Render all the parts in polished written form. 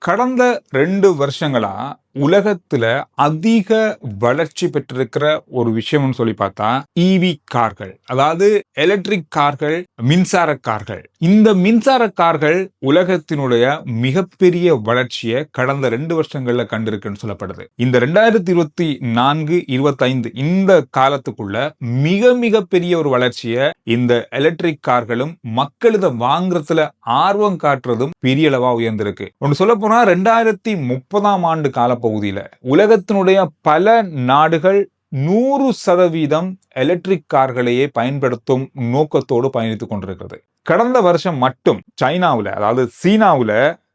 கடந்த 2 வருஷங்களா உலகத்துல அதிக வளர்ச்சி பெற்றிருக்கிற ஒரு விஷயம்னு சொல்லி பார்த்தா ஈவி கார்கள், அதாவது எலக்ட்ரிக் கார்கள், மின்சார கார்கள். இந்த மின்சார கார்கள் உலகத்தினுடைய மிகப்பெரிய வளர்ச்சியை கடந்த 2 வருஷங்கள்ல கண்டிருக்குன்னு சொல்லப்படுது. இந்த 2024-25 இந்த காலத்துக்குள்ள மிக மிக பெரிய ஒரு வளர்ச்சியை இந்த எலக்ட்ரிக் கார்களும் மக்கள் இதை வாங்குறதுல ஆர்வம் காட்டுறதும் பெரிய அளவா உயர்ந்திருக்கு. ஒன்று சொல்ல போனா 2030ஆம் ஆண்டு காலப்பகுதியில உலகத்தினுடைய பல நாடுகள் 100% எலக்ட்ரிக் கார்களையே பயன்படுத்தும் நோக்கத்தோடு பயணித்துக் கொண்டிருக்கிறது. கடந்த வருஷம் மட்டும் சைனாவுல, அதாவது சீனாவுல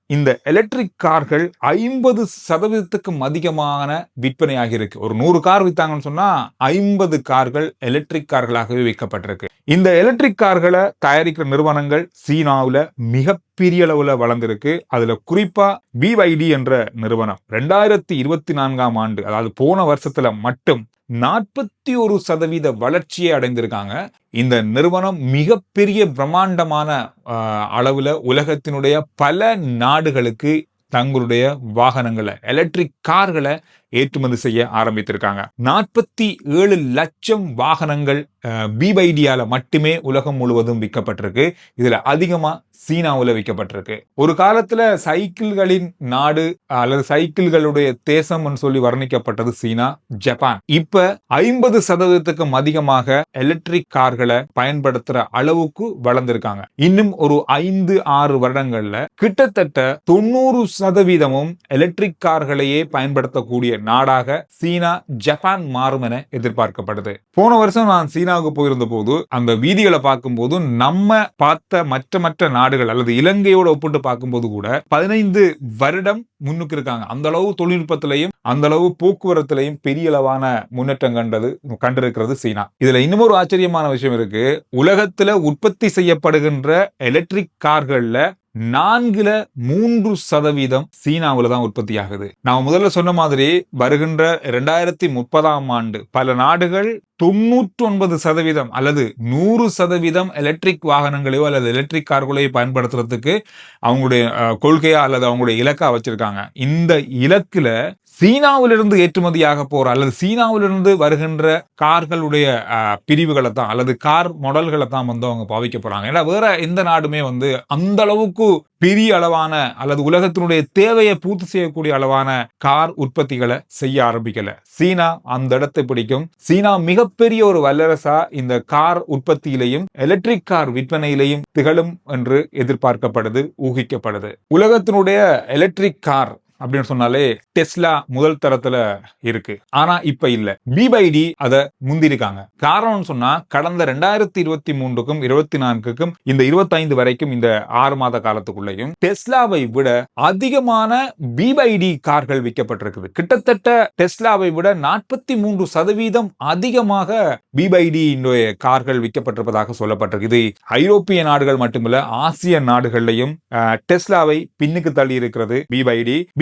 இந்த எலக்ட்ரிக் கார்கள் 50%க்கும் அதிகமான விற்பனையாகி இருக்கு. ஒரு 100 கார் வித்தாங்கன்னு சொன்னா 50 கார்கள் எலக்ட்ரிக் கார்களாகவே விற்கப்பட்டிருக்கு. இந்த எலக்ட்ரிக் கார்களை தயாரிக்கிற நிறுவனங்கள் சீனாவுல மிகப்பெரிய அளவுல வளர்ந்திருக்கு. அதுல குறிப்பா BYD என்ற நிறுவனம் 2024ஆம் ஆண்டு, அதாவது போன வருஷத்துல மட்டும் 41% வளர்ச்சியை அடைந்திருக்காங்க. இந்த நிறுவனம் மிகப்பெரிய பிரம்மாண்டமான அளவுல உலகத்தினுடைய பல நாடுகளுக்கு தங்களுடைய வாகனங்களை, எலக்ட்ரிக் கார்களை ஏற்றுமதி செய்ய ஆரம்பித்திருக்காங்க. 47 லட்சம் வாகனங்கள் BYD-யால மட்டுமே உலகம் முழுவதும் விற்கப்பட்டிருக்கு. இதுல அதிகமா சீனாவுல விற்கப்பட்டிருக்கு. ஒரு காலத்துல சைக்கிள்களின் நாடு அல்லது சைக்கிள்களுடைய தேசம் சொல்லி வர்ணிக்கப்பட்டது சீனா, ஜப்பான். இப்ப 50%க்கும் அதிகமாக எலக்ட்ரிக் கார்களை பயன்படுத்துற அளவுக்கு வளர்ந்திருக்காங்க. இன்னும் ஒரு 5-6 வருடங்கள்ல கிட்டத்தட்ட 90% எலக்ட்ரிக் கார்களையே பயன்படுத்தக்கூடிய நாடாக சீனா, ஜப்பான் மாறும் என எதிர்பார்க்கப்படுது. போன வருஷம் நான் சீனாவுக்கு போயிருந்த போது அந்த வீதிகளை பார்க்கும் போது நம்ம பார்த்த மற்ற நாடுகள் அல்லது இலங்கையோட ஒப்பிட்டு பார்க்கும்போது கூட 15 வருடம் முன்னுக்கு இருக்காங்க. அந்த அளவு தொழில்நுட்பத்திலையும் அந்த அளவு போக்குவரத்திலையும் பெரிய அளவான முன்னேற்றம் கண்டிருக்கிறது சீனா. இதுல இன்னும் ஒரு ஆச்சரியமான விஷயம் இருக்கு. உலகத்துல உற்பத்தி செய்யப்படுகின்ற எலக்ட்ரிக் கார்கள்ல 3% சீனாவுல தான் உற்பத்தி ஆகுது. நான் முதல்ல சொன்ன மாதிரி வருகின்ற 2030ஆம் ஆண்டு பல நாடுகள் 99% அல்லது 100% எலக்ட்ரிக் வாகனங்களையோ அல்லது எலக்ட்ரிக் கார்களையோ பயன்படுத்துறதுக்கு அவங்களுடைய கொள்கையா அல்லது அவங்களுடைய இலக்கா வச்சிருக்காங்க. இந்த இலக்குல சீனாவிலிருந்து ஏற்றுமதியாக போற அல்லது சீனாவிலிருந்து வருகின்ற கார்களுடைய பிரிவுகளை தான் அல்லது கார் மாடல்களை தான் அவங்க பாவிக்க போறாங்க. ஏன்னா வேற எந்த நாடுமே அந்த அளவுக்கு பெரிய அளவான அல்லது உலகத்தினுடைய தேவையை பூர்த்தி செய்யக்கூடிய அளவான கார் உற்பத்திகளை செய்ய ஆரம்பிக்கல. சீனா அந்த இடத்தை பிடிக்கும். சீனா மிகப்பெரிய ஒரு வல்லரசா இந்த கார் உற்பத்தியிலையும் எலக்ட்ரிக் கார் விற்பனையிலையும் திகழும் என்று எதிர்பார்க்கப்படுது, ஊகிக்கப்படுது. உலகத்தினுடைய எலக்ட்ரிக் கார் அப்படின்னு சொன்னாலே டெஸ்லா முதல் தரத்துல இருக்கு. ஆனா இப்ப இல்ல. BYD அத முந்திருக்காங்க. காரணம் சொன்னா கடந்த 2023க்கும் 24க்கும் இந்த 25 வரைக்கும் இந்த 6 மாத காலத்துக்குள்ளேயும் டெஸ்லாவை விட அதிகமான BYD கார்கள் விற்கப்பட்டிருக்குது. கிட்டத்தட்ட டெஸ்லாவை விட 43% அதிகமாக BYD கார்கள் விற்கப்பட்டிருப்பதாக சொல்லப்பட்டிருக்கு. இது ஐரோப்பிய நாடுகள் மட்டுமல்ல, ஆசிய நாடுகளிலையும் டெஸ்லாவை பின்னுக்கு தள்ளி இருக்கிறது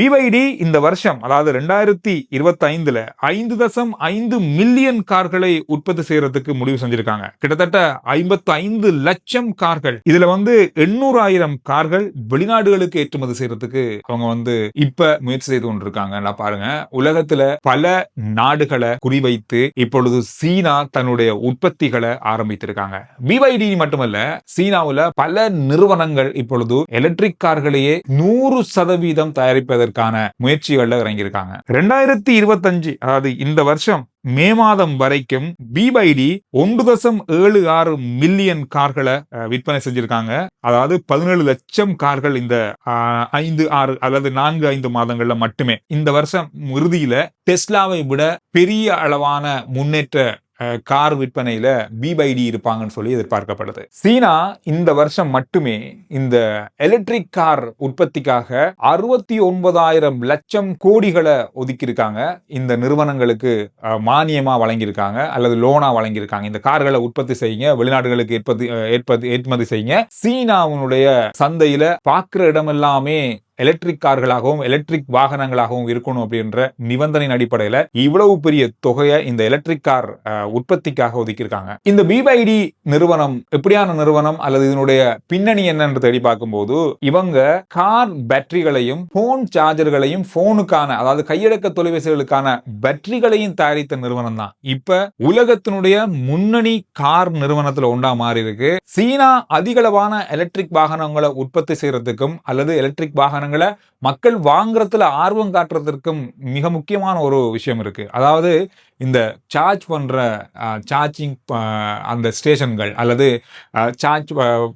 BYD இந்த வருஷம், அதாவது 2025ல 5.5 மில்லியன் கார்களை உற்பத்தி செய்யறதுக்கு முடிவு செஞ்சிருக்காங்க. கிட்டத்தட்ட 55 லட்சம் கார்கள். இதுல 800,000 கார்கள் வெளிநாடுகளுக்கு ஏற்றுமதி செய்யறதுக்கு அவங்க இப்ப முயற்சி செய்து கொண்டிருக்காங்க. பாருங்க, உலகத்துல பல நாடுகளை குறிவைத்து இப்பொழுது சீனா தன்னுடைய உற்பத்திகளை ஆரம்பித்திருக்காங்க. BYD மட்டுமல்ல, சீனாவுல பல நிறுவனங்கள் இப்பொழுது எலக்ட்ரிக் கார்களையே 100% தயாரிப்பதற்கான முயற்சிகள்ல இறங்கியிருக்காங்க. 2025, அதாவது இந்த வருஷம் மே மாதம் வரைக்கும் BYD 1.76 மில்லியன் கார்களை விற்பனை செஞ்சிருக்காங்க. அதாவது 17 லட்சம் கார்கள் இந்த 5-6 அல்லது 4-5 மாதங்கள்ல மட்டுமே. இந்த வருஷம் இறுதியில டெஸ்லாவை விட பெரிய அளவான முன்னேற்ற கார் விற்பனையில BYD இருப்பாங்கன்னு சொல்லி எதிர்பார்க்கப்படுது. சீனா இந்த வருஷம் மட்டுமே இந்த எலக்ட்ரிக் கார் உற்பத்திக்காக 69,000 லட்சம் கோடிகளை ஒதுக்கி இருக்காங்க. இந்த நிறுவனங்களுக்கு மானியமா வழங்கியிருக்காங்க அல்லது லோனா வழங்கியிருக்காங்க. இந்த கார்களை உற்பத்தி செய்யுங்க, வெளிநாடுகளுக்கு ஏற்றுமதி செய்யுங்க. சீனாவுடைய சந்தையில பார்க்கிற இடம் எல்லாமே எலக்ட்ரிக் கார்களாகவும் எலக்ட்ரிக் வாகனங்களாகவும் இருக்கணும் அப்படின்ற நிபந்தனையின் அடிப்படையில இவ்வளவு பெரிய தொகையை இந்த எலக்ட்ரிக் கார் உற்பத்திக்காக ஒதுக்கியிருக்காங்க. இந்த BYD நிறுவனம் எப்படியான நிறுவனம் அல்லது இதனுடைய பின்னணி என்னன்னு தேடி பார்க்கும்போது இவங்க கார் பேட்டரிகளையும் போன் சார்ஜர்களையும் போனுக்கான அதாவது கையடக்க தொலைபேசிகளுக்கான பேட்டரிகளையும் தயாரித்த நிறுவனம் தான் இப்ப உலகத்தினுடைய முன்னணி கார் நிறுவனத்துல ஒன்றா மாறி இருக்கு. சீனா அதிகளவான எலக்ட்ரிக் வாகனங்களை உற்பத்தி செய்யறதுக்கும் அல்லது எலக்ட்ரிக் வாகனங்களை மக்கள் வாங்குறதுல ஆர்வம் காட்டுறதுக்கும் மிக முக்கியமான ஒரு விஷயம் இருக்கு. அதாவது இந்த சார்ஜ் பண்ற சார்ஜிங் அந்த ஸ்டேஷன்கள் அல்லது சார்ஜ்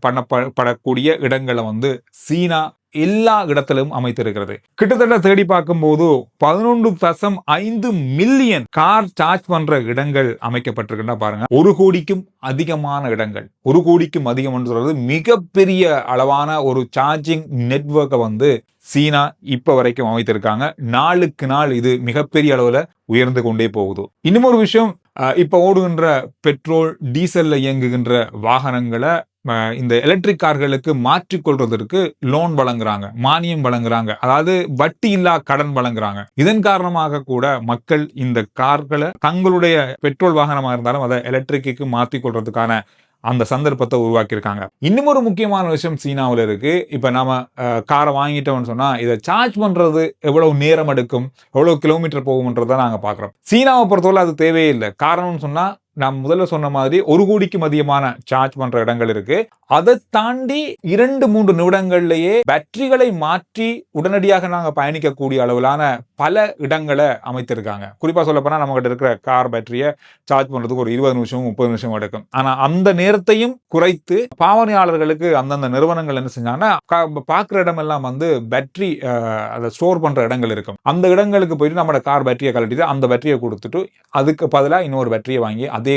பண்ணப்படக்கூடிய இடங்களை வந்து சீனா எல்லா இடத்திலும் அமைத்திருக்கிறது. கிட்டத்தட்ட தேடி பார்க்கும்போது 11.5 மில்லியன் கார் சார்ஜ் பண்ற இடங்கள் அமைக்கப்பட்டிருக்குன்னா பாருங்க. 1 கோடிக்கும் அதிகமான இடங்கள், 1 கோடிக்கும் அதிகம் சொல்றது மிகப்பெரிய அளவான ஒரு சார்ஜிங் நெட்வொர்க்கை வந்து சீனா இப்ப வரைக்கும் அமைத்திருக்காங்க. நாளுக்கு நாள் இது மிகப்பெரிய அளவுல உயர்ந்து கொண்டே போகுது. இன்னும் ஒரு விஷயம், இப்ப ஓடுகின்ற பெட்ரோல் டீசல்ல இயங்குகின்ற வாகனங்களை இந்த எலக்ட்ரிக் கார்களுக்கு மாற்றிக்கொள்றதற்கு லோன் வழங்குறாங்க, மானியம் வழங்குறாங்க, அதாவது வட்டி இல்லா கடன் வழங்குறாங்க. இதன் காரணமாக கூட மக்கள் இந்த கார்களை தங்களுடைய பெட்ரோல் வாகனமாக இருந்தாலும் அதை எலக்ட்ரிக்கு மாற்றிக்கொள்றதுக்கான அந்த சந்தர்ப்பத்தை உருவாக்கி இருக்காங்க. இன்னும் ஒரு முக்கியமான விஷயம் சீனாவில் இருக்கு. இப்ப நாம காரை வாங்கிட்டோம்னு சொன்னா இதை சார்ஜ் பண்றது எவ்வளவு நேரம் எடுக்கும், எவ்வளவு கிலோமீட்டர் போகும்ன்றதை நாங்க பாக்குறோம். சீனாவை பொறுத்தவரை அது தேவையே இல்லை. காரணம்னு சொன்னா நான் முதல்ல சொன்ன மாதிரி 1 கோடிக்கும் அதிகமான சார்ஜ் பண்ற இடங்கள் இருக்கு. அதை தாண்டி 2-3 நிமிடங்கள்லயே பேட்டரிகளை மாற்றி உடனடியாக நாங்க பயணிக்கக்கூடிய அளவிலான பல இடங்களை அமைத்திருக்காங்க. குறிப்பா சொல்ல போனா நம்ம கிட்ட இருக்கிற கார் பேட்டரியை சார்ஜ் பண்றதுக்கு ஒரு 20 நிமிஷம் 30 நிமிஷம் எடுக்கும். ஆனா அந்த நேரத்தையும் குறைத்து பாவனையாளர்களுக்கு அந்தந்த நிறுவனங்கள் என்ன செஞ்சாங்கன்னா பாக்குற இடம் எல்லாம் வந்து பேட்டரி அதை ஸ்டோர் பண்ற இடங்கள் இருக்கும். அந்த இடங்களுக்கு போயிட்டு நம்ம கார் பேட்டரியை கழட்டிட்டு அந்த பேட்டரியை கொடுத்துட்டு அதுக்கு பதிலாக இன்னொரு பேட்டரியை வாங்கி அதே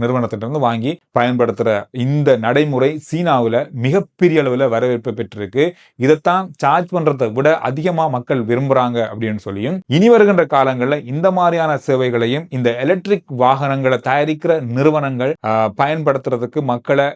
நிறுவனத்திலிருந்து வாங்கி பயன்படுத்துற இந்த நடைமுறை சீனாவில் மிகப்பெரிய அளவில் வரவேற்பு பெற்றிருக்கு. இதைத்தான் சார்ஜ் பண்றதை விட அதிகமா மக்கள் விரும்புறாங்க அப்படின்னு சொல்லியும் இனி வருகின்ற காலங்களில் இந்த மாதிரியான சேவைகளையும் இந்த எலக்ட்ரிக் வாகனங்களை தயாரிக்கிற நிறுவனங்கள் பயன்படுத்துறதுக்கு மக்களை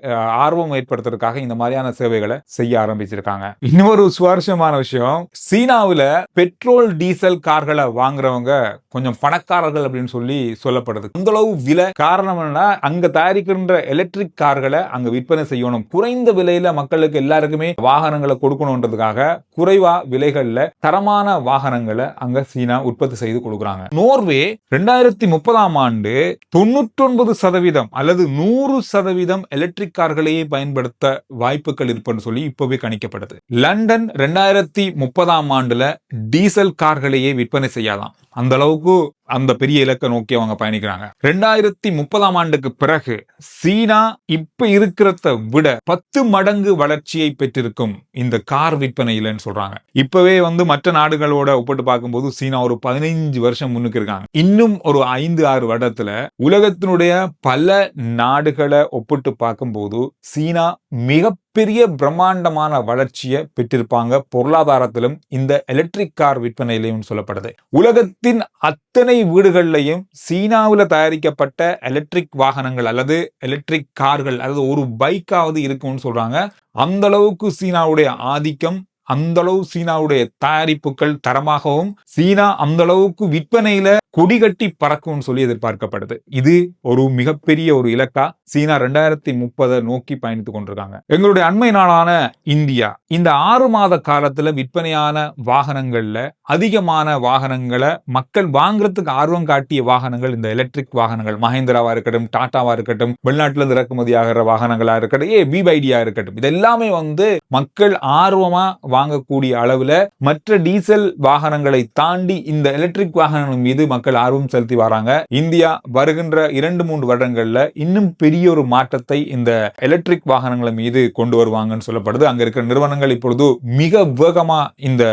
ஆர்வம் ஏற்படுத்துறதுக்காக இந்த மாதிரியான சேவைகளை செய்ய ஆரம்பிச்சிருக்காங்க. இன்னொரு சுவாரஸ்யமான விஷயம், சீனாவில் பெட்ரோல் டீசல் கார்களை வாங்குறவங்க கொஞ்சம் பணக்காரர்கள் அப்படின்னு சொல்லி சொல்லப்படுது. அந்த அளவு விலை காரணம் என்னன்னா அங்க தயாரிக்கின்ற எலக்ட்ரிக் கார்களை அங்க விற்பனை செய்யணும், குறைந்த விலையில மக்களுக்கு எல்லாருக்குமே வாகனங்களை கொடுக்கணும்ன்றதுக்காக குறைவா விலைகள்ல தரமான வாகனங்களை அங்க சீனா உற்பத்தி செய்து கொடுக்குறாங்க. நோர்வே 2030ஆம் ஆண்டு 99% அல்லது 100% எலக்ட்ரிக் கார்களையே பயன்படுத்த வாய்ப்புகள் இருப்பதுன்னு சொல்லி இப்பவே கணிக்கப்படுது. லண்டன் 2030ஆம் ஆண்டுல டீசல் கார்களையே விற்பனை செய்யாதான். அந்த அளவுக்கு அந்த பெரிய இலக்கை நோக்கி அவங்க பயணிக்கிறாங்க. 2030ஆம் ஆண்டுக்கு பிறகு சீனா இப்ப இருக்கிறத விட 10 மடங்கு வளர்ச்சியை பெற்றிருக்கும் இந்த கார் விற்பனையிலன்னு சொல்றாங்க. இப்பவே வந்து மற்ற நாடுகளோட ஒப்பிட்டு பார்க்கும்போது சீனா ஒரு 15 வருஷம் முன்னுக்கு இருக்காங்க. இன்னும் ஒரு 5-6 வருடத்துல உலகத்தினுடைய பல நாடுகளை ஒப்பிட்டு பார்க்கும்போது சீனா மிகப்பெரிய பிரம்மாண்டமான வளர்ச்சியை பெற்றிருப்பாங்க. பொருளாதாரத்திலும் இந்த எலக்ட்ரிக் கார் விற்பனையிலையும் சொல்லப்படுது. உலகத்தின் அத்தனை வீடுகள்லையும் சீனாவில் தயாரிக்கப்பட்ட எலக்ட்ரிக் வாகனங்கள் அல்லது எலக்ட்ரிக் கார்கள் அல்லது ஒரு பைக்காவது இருக்கும்னு சொல்றாங்க. அந்த அளவுக்கு சீனாவுடைய ஆதிக்கம், அந்த அளவு சீனாவுடைய தயாரிப்புகள் தரமாகவும் சீனா அந்த அளவுக்கு விற்பனையில கொடிகட்டி பறக்கும் சொல்லி எதிர்பார்க்கப்படுது. இது ஒரு மிகப்பெரிய ஒரு இலக்கா சீனா 2030 நோக்கி பயணித்துக் கொண்டிருக்காங்க. எங்களுடைய அண்மை நாடான இந்தியா இந்த 6 மாத காலத்துல விற்பனையான வாகனங்கள்ல அதிகமான வாகனங்களை மக்கள் வாங்குறதுக்கு ஆர்வம் காட்டிய வாகனங்கள் இந்த எலக்ட்ரிக் வாகனங்கள். மஹேந்திராவா இருக்கட்டும், டாட்டாவா இருக்கட்டும், வெளிநாட்டுல இருந்து இறக்குமதி ஆகிற வாகனங்களா இருக்கட்டும், BYDயா இருக்கட்டும், இது எல்லாமே வந்து மக்கள் ஆர்வமா வாங்கக்கூடிய அளவுல மற்ற டீசல் வாகனங்களை தாண்டி இந்த எலக்ட்ரிக் வாகனங்கள் மீது மக்கள் ஆர்வம் செலுத்தி வராங்க. இந்தியா வருகின்ற 2-3 வருடங்கள்ல இன்னும் பெரிய ஒரு மாற்றத்தை இந்த எலக்ட்ரிக் வாகனங்கள் மீது கொண்டு வருவாங்கன்னு சொல்லப்படுது. அங்க இருக்கிற நிறுவனங்கள் இப்பொழுது மிக வேகமா இந்த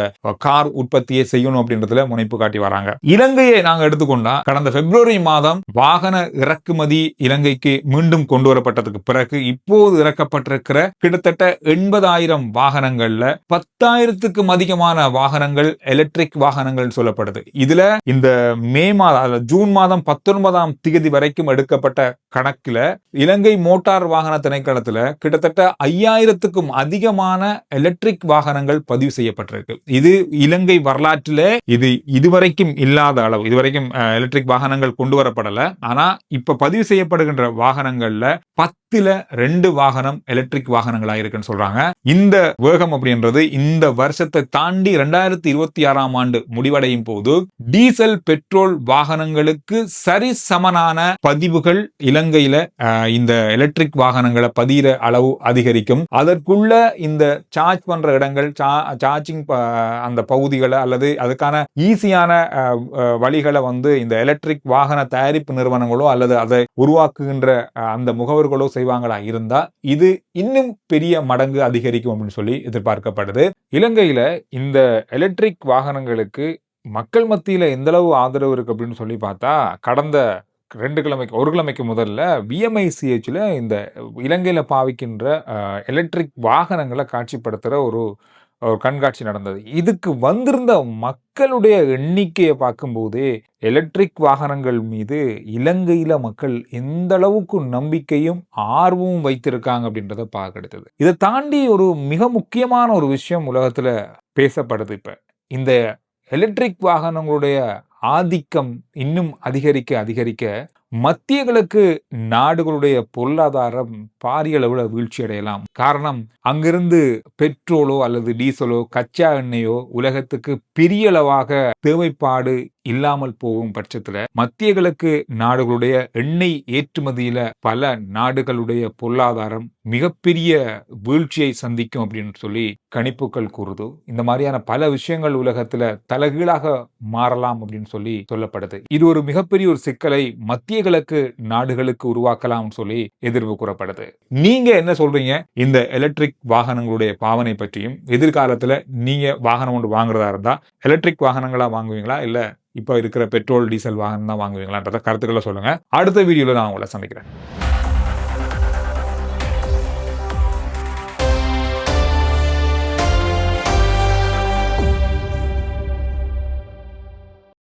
கார் உற்பத்தியை செய்யணும் அப்படின்றதுல முனைப்பு காட்டி வராங்க. இலங்கையை நாங்க எடுத்துக்கொண்டா கடந்த பிப்ரவரி மாதம் வாகன இறக்குமதி இலங்கைக்கு மீண்டும் கொண்டு வரப்பட்டதுக்கு பிறகு இப்போது இறக்கப்பட்டிருக்கிற கிட்டத்தட்ட 80,000 30,000 வாகனங்கள்ல 10,000க்கும் அதிகமான வாகனங்கள் எலக்ட்ரிக் வாகனங்கள் சொல்லப்படுது. இதுல இந்த மே மாதம் ஜூன் மாதம் 19ஆம் தேதி வரைக்கும் எடுக்கப்பட்ட கணக்குல இலங்கை மோட்டார் வாகன திணைக்களத்துல கிட்டத்தட்ட 5,000க்கும் அதிகமான எலக்ட்ரிக் வாகனங்கள் பதிவு செய்யப்பட்டிருக்கு. இது இலங்கை வரலாற்றில இது இதுவரைக்கும் இல்லாத அளவு. இதுவரைக்கும் எலக்ட்ரிக் வாகனங்கள் கொண்டு வரப்படல. ஆனா இப்ப பதிவு செய்யப்படுகின்ற வாகனங்கள்ல 10ல 2 வாகனம் எலக்ட்ரிக் வாகனங்களா இருக்குன்னு சொல்றாங்க. இந்த வேகம் அப்படின்றது இந்த வருஷத்தை தாண்டி 2026ஆம் ஆண்டு முடிவடையும் போது டீசல் பெட்ரோல் வாகனங்களுக்கு சரி சமனான பதிவுகள் இலங்கையில இந்த எலக்ட்ரிக் வாகனங்களை பதிகிற அளவு அதிகரிக்கும். அதற்குள்ள இந்த சார்ஜ் பண்ற இடங்கள், சார்ஜிங் அந்த பகுதிகளை அல்லது அதுக்கான ஈஸியான வழிகளை இந்த எலக்ட்ரிக் வாகன தயாரிப்பு நிறுவனங்களோ அல்லது அதை உருவாக்குகின்ற அந்த முகவர்களோ செய்வாங்களா இருந்தா இது இன்னும் பெரிய மடங்கு அதிகரிக்கும் அப்படின்னு சொல்லி எதிர்பார்க்கப்படுது. இலங்கையில இந்த எலக்ட்ரிக் வாகனங்களுக்கு மக்கள் மத்தியில எந்த அளவு ஆதரவு இருக்கு அப்படின்னு சொல்லி பார்த்தா கடந்த 1 கிழமைக்கு முதல்ல VMICHல இந்த இலங்கையில பாவிக்கின்ற எலக்ட்ரிக் வாகனங்களை காட்சிப்படுத்துற ஒரு கண்காட்சி நடந்தது. இதுக்கு வந்திருந்த மக்களுடைய எண்ணிக்கையை பார்க்கும்போதே எலக்ட்ரிக் வாகனங்கள் மீது இலங்கையில மக்கள் எந்த அளவுக்கு நம்பிக்கையும் ஆர்வமும் வைத்திருக்காங்க அப்படின்றத பார்க்க கிடைத்தது. இதை தாண்டி ஒரு மிக முக்கியமான ஒரு விஷயம் உலகத்துல பேசப்படுது. இப்ப இந்த எலக்ட்ரிக் வாகனங்களுடைய ஆதிக்கம் இன்னும் அதிகரிக்க மத்திய கிழக்கு நாடுகளுடைய பொருளாதாரம் பாரிய அளவுல வீழ்ச்சி அடையலாம். காரணம், அங்கிருந்து பெட்ரோலோ அல்லது டீசலோ கச்சா எண்ணெயோ உலகத்துக்கு பெரிய அளவாக தேவைப்பாடு இல்லாமல் போகும் பட்சத்துல மத்திய கிழக்கு நாடுகளுடைய எண்ணெய் ஏற்றுமதியில பல நாடுகளுடைய பொருளாதாரம் மிகப்பெரிய வீழ்ச்சியை சந்திக்கும் அப்படின்னு சொல்லி கணிப்புகள் கூறுது. இந்த மாதிரியான பல விஷயங்கள் உலகத்துல தலைகீழாக மாறலாம் அப்படின்னு சொல்லப்படுது. இது ஒரு மிகப்பெரிய ஒரு சிக்கலை மத்திய கிழக்கு நாடுகளுக்கு உருவாக்கலாம் சொல்லி எதிர்ப்பு கூறப்படுது. நீங்க என்ன சொல்றீங்க இந்த எலக்ட்ரிக் வாகனங்களுடைய பாவனை பற்றியும்? எதிர்காலத்துல நீங்க வாகனம் ஒன்று வாங்குறதா இருந்தா எலக்ட்ரிக் வாகனங்களா வாங்குவீங்களா, இல்ல இப்ப இருக்கிற பெட்ரோல் டீசல் வாகனம் தான் வாங்குவீங்களான்றத கருத்துக்களை சொல்லுங்க. அடுத்த வீடியோல நான் உங்களை சந்திக்கிறேன்.